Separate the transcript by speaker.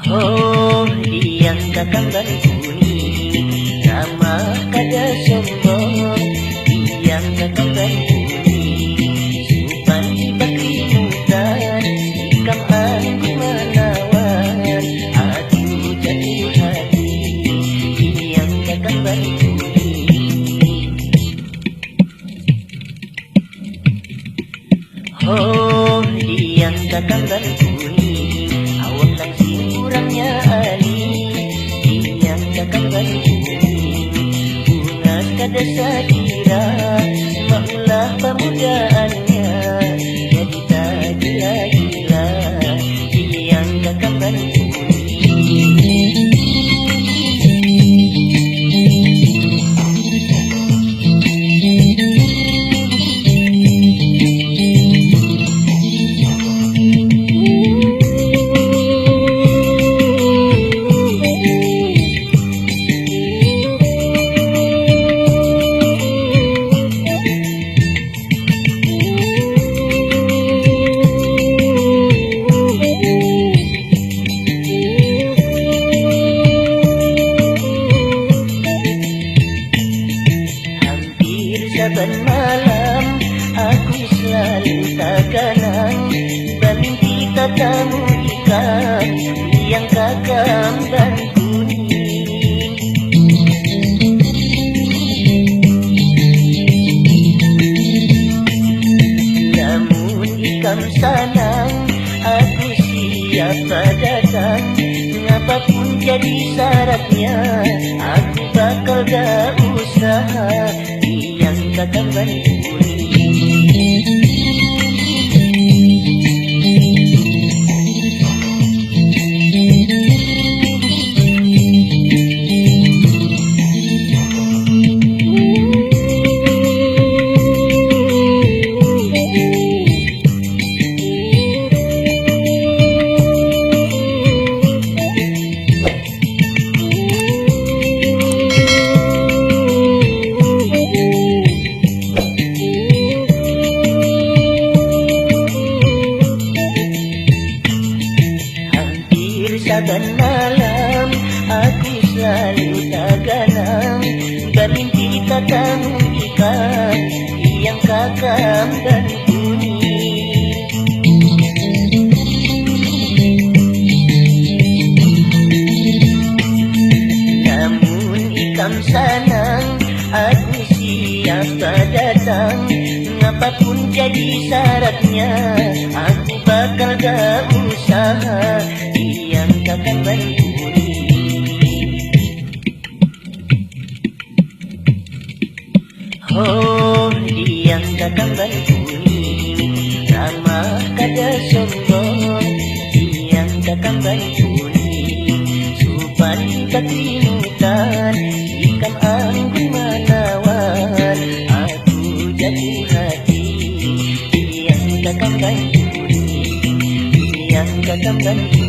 Speaker 1: Oh, yang datang dan bunyi nama kada sombong, yang datang dan bunyi supan bakri mutan ikam aku menawan aku jatuh hati, yang datang dan bunyi. Oh, yang datang dan bunyi awak langsing kurangnya ali, yang datang dan bunyi bunga kada sakira maulah pemudaannya jadi tak gila-gila, yang datang dan bunyi. Saban malam aku selalu tak kenang bermimpi tatamu ikan yang kakam dan kuning. Namun ikan sanang aku siapa datang, apapun jadi syaratnya aku bakal gak usaha, yang datang dan bunyi. Saban malam aku selalu tak ganang bermimpi tatamu ikan yang kakam dan kuning. Namun ikan sanang aku siapa datang, apapun jadi syaratnya aku bakal gak usaha, yang datang dan bunyi. Oh, yang datang dan bunyi ramah kada sombong, yang datang dan bunyi supan bakri mutan ikam anggun menawan aku jatuh hati, yang datang dan bunyi, yang datang dan bunyi.